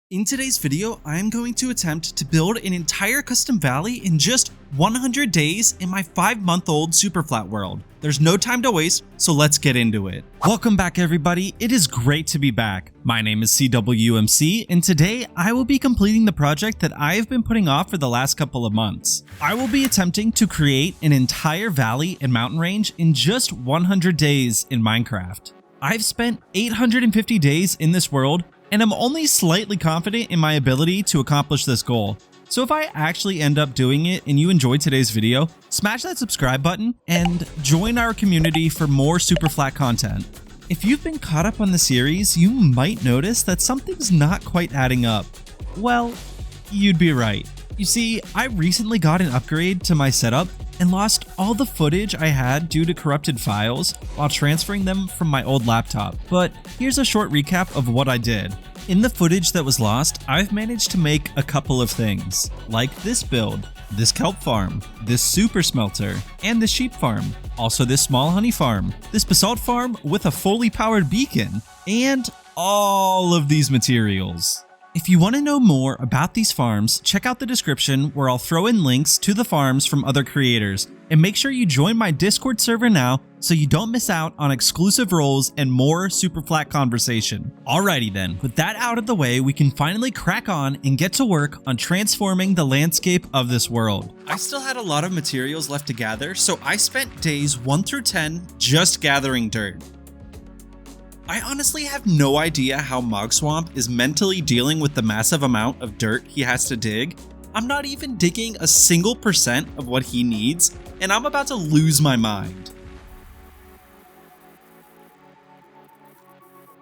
In today's video, I am going to attempt to build an entire custom valley in just 100 days in my 5-month-old Superflat world. There's no time to waste, so let's get into it. Welcome back everybody, it is great to be back. My name is CWMC, and today I will be completing the project that I have been putting off for the last couple of months. I will be attempting to create an entire valley and mountain range in just 100 days in Minecraft. I've spent 850 days in this world, and I'm only slightly confident in my ability to accomplish this goal. So if I actually end up doing it and you enjoyed today's video, smash that subscribe button and join our community for more Superflat content. If you've been caught up on the series, you might notice that something's not quite adding up. Well, you'd be right. You see, I recently got an upgrade to my setup and lost all the footage I had due to corrupted files while transferring them from my old laptop. But here's a short recap of what I did. In the footage that was lost, I've managed to make a couple of things, like this build, this kelp farm, this super smelter, and this sheep farm. Also this small honey farm, this basalt farm with a fully powered beacon, and all of these materials. If you want to know more about these farms, check out the description where I'll throw in links to the farms from other creators. And make sure you join my Discord server now so you don't miss out on exclusive roles and more Superflat conversation. Alrighty then, with that out of the way, we can finally crack on and get to work on transforming the landscape of this world. I still had a lot of materials left to gather, so I spent days 1 through 10 just gathering dirt. I honestly have no idea how Mogswamp is mentally dealing with the massive amount of dirt he has to dig. I'm not even digging a single percent of what he needs, and I'm about to lose my mind.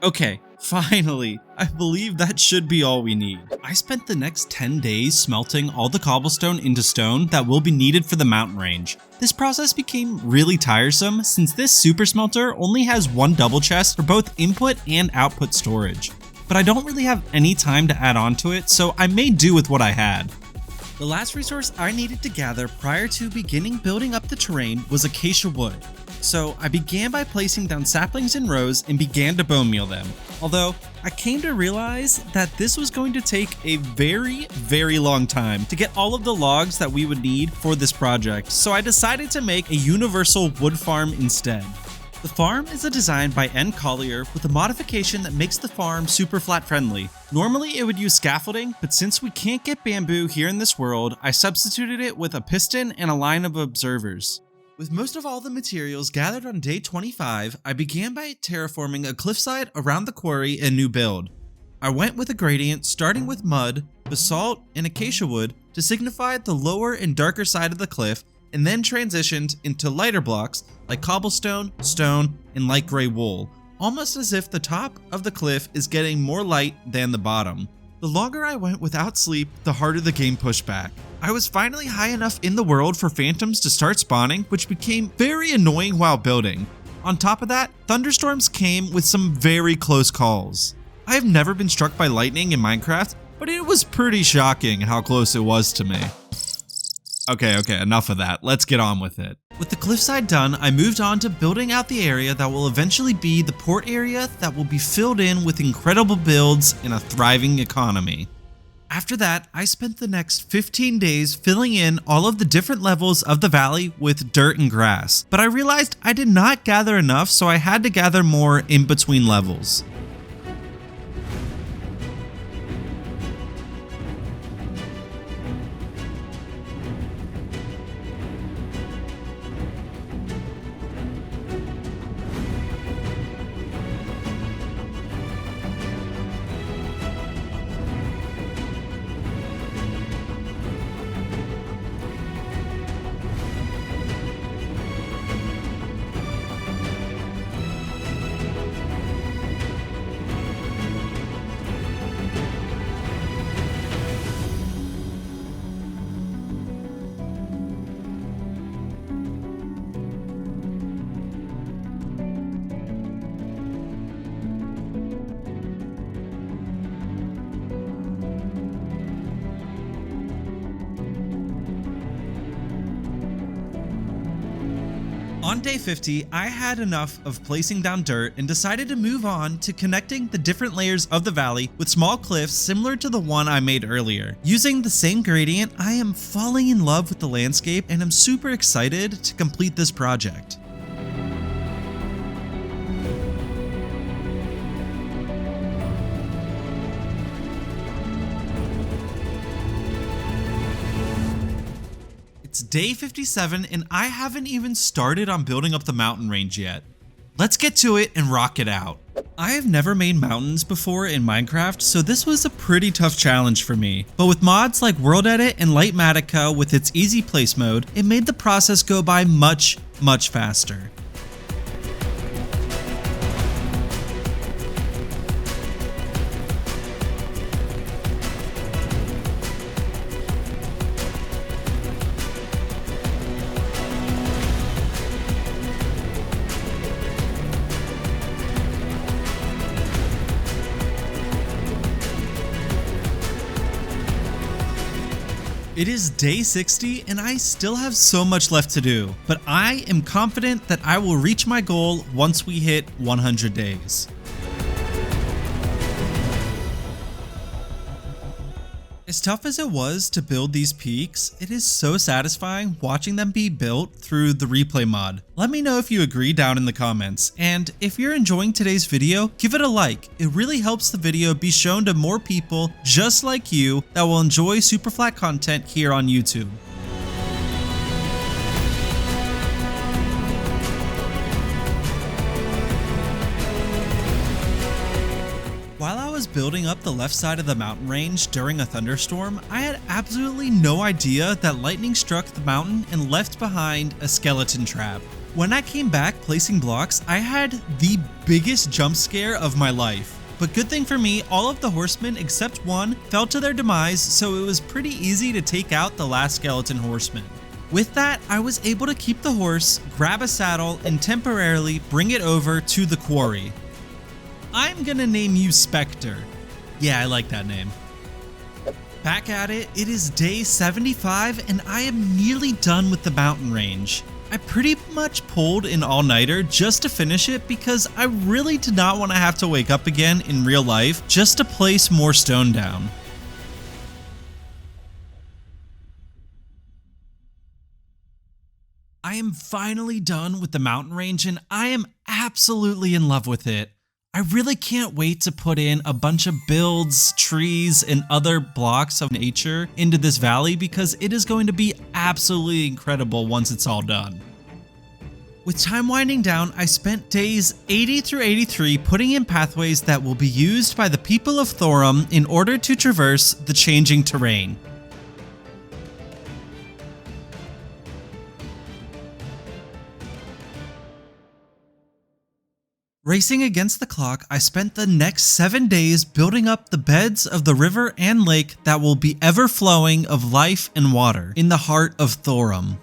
Okay, finally, I believe that should be all we need. I spent the next 10 days smelting all the cobblestone into stone that will be needed for the mountain range. This process became really tiresome since this super smelter only has one double chest for both input and output storage. But I don't really have any time to add on to it, so I made do with what I had. The last resource I needed to gather prior to beginning building up the terrain was acacia wood. So I began by placing down saplings in rows and began to bone meal them. Although I came to realize that this was going to take a very long time to get all of the logs that we would need for this project, so I decided to make a universal wood farm instead. The farm is a design by N. Collier with a modification that makes the farm super flat friendly. Normally it would use scaffolding, but since we can't get bamboo here in this world, I substituted it with a piston and a line of observers. With most of all the materials gathered on day 25, I began by terraforming a cliffside around the quarry and new build. I went with a gradient starting with mud, basalt, and acacia wood to signify the lower and darker side of the cliff, and then transitioned into lighter blocks like cobblestone, stone, and light gray wool, almost as if the top of the cliff is getting more light than the bottom. The longer I went without sleep, the harder the game pushed back. I was finally high enough in the world for phantoms to start spawning, which became very annoying while building. On top of that, thunderstorms came with some very close calls. I have never been struck by lightning in Minecraft, but it was pretty shocking how close it was to me. Okay, enough of that. Let's get on with it. With the cliffside done, I moved on to building out the area that will eventually be the port area that will be filled in with incredible builds and a thriving economy. After that, I spent the next 15 days filling in all of the different levels of the valley with dirt and grass, but I realized I did not gather enough, so I had to gather more in between levels. On day 50, I had enough of placing down dirt and decided to move on to connecting the different layers of the valley with small cliffs similar to the one I made earlier. Using the same gradient, I am falling in love with the landscape and I'm super excited to complete this project. It's day 57 and I haven't even started on building up the mountain range yet. Let's get to it and rock it out. I have never made mountains before in Minecraft, so this was a pretty tough challenge for me. But with mods like World Edit and Lightmatica with its easy place mode, it made the process go by much faster. It is day 60 and I still have so much left to do, but I am confident that I will reach my goal once we hit 100 days. As tough as it was to build these peaks, it is so satisfying watching them be built through the replay mod. Let me know if you agree down in the comments, and if you're enjoying today's video, give it a like. It really helps the video be shown to more people just like you that will enjoy Superflat content here on YouTube. While I was building up the left side of the mountain range during a thunderstorm, I had absolutely no idea that lightning struck the mountain and left behind a skeleton trap. When I came back placing blocks, I had the biggest jump scare of my life. But good thing for me, all of the horsemen except one fell to their demise, so it was pretty easy to take out the last skeleton horseman. With that, I was able to keep the horse, grab a saddle, and temporarily bring it over to the quarry. I'm gonna name you Spectre. Yeah, I like that name. Back at it, it is day 75 and I am nearly done with the mountain range. I pretty much pulled an all-nighter just to finish it because I really did not want to have to wake up again in real life just to place more stone down. I am finally done with the mountain range and I am absolutely in love with it. I really can't wait to put in a bunch of builds, trees, and other blocks of nature into this valley because it is going to be absolutely incredible once it's all done. With time winding down, I spent days 80 through 83 putting in pathways that will be used by the people of Thorum in order to traverse the changing terrain. Racing against the clock, I spent the next 7 days building up the beds of the river and lake that will be ever flowing of life and water in the heart of Thorum.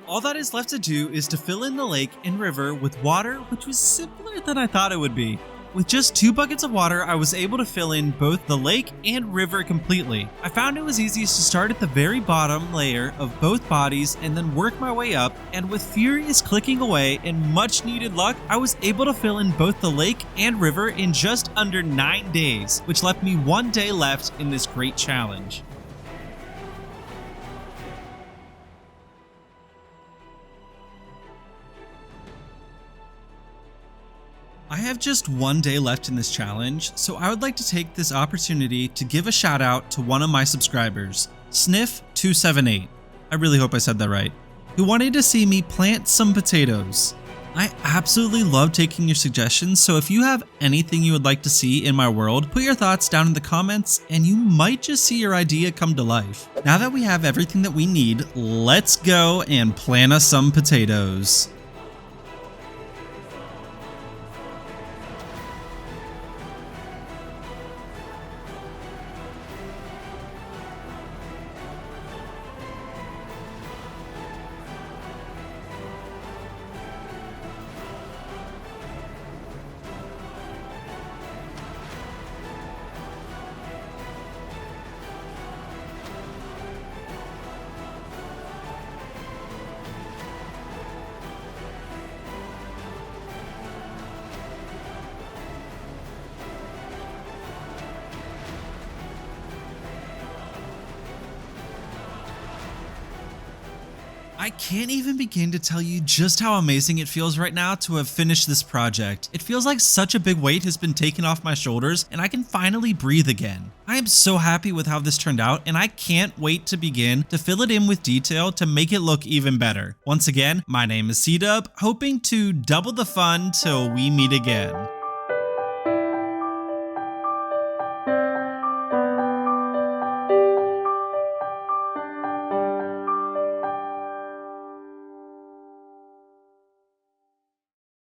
All that is left to do is to fill in the lake and river with water, which was simpler than I thought it would be. With just 2 buckets of water, I was able to fill in both the lake and river completely. I found it was easiest to start at the very bottom layer of both bodies and then work my way up, and with furious clicking away and much needed luck, I was able to fill in both the lake and river in just under 9 days, which left me 1 day left in this great challenge. I have just 1 day left in this challenge, so I would like to take this opportunity to give a shout out to one of my subscribers, Sniff278. I really hope I said that right. Who wanted to see me plant some potatoes. I absolutely love taking your suggestions, so if you have anything you would like to see in my world, put your thoughts down in the comments and you might just see your idea come to life. Now that we have everything that we need, let's go and plant us some potatoes. I can't even begin to tell you just how amazing it feels right now to have finished this project. It feels like such a big weight has been taken off my shoulders and I can finally breathe again. I am so happy with how this turned out and I can't wait to begin to fill it in with detail to make it look even better. Once again, my name is C-Dub, hoping to double the fun till we meet again.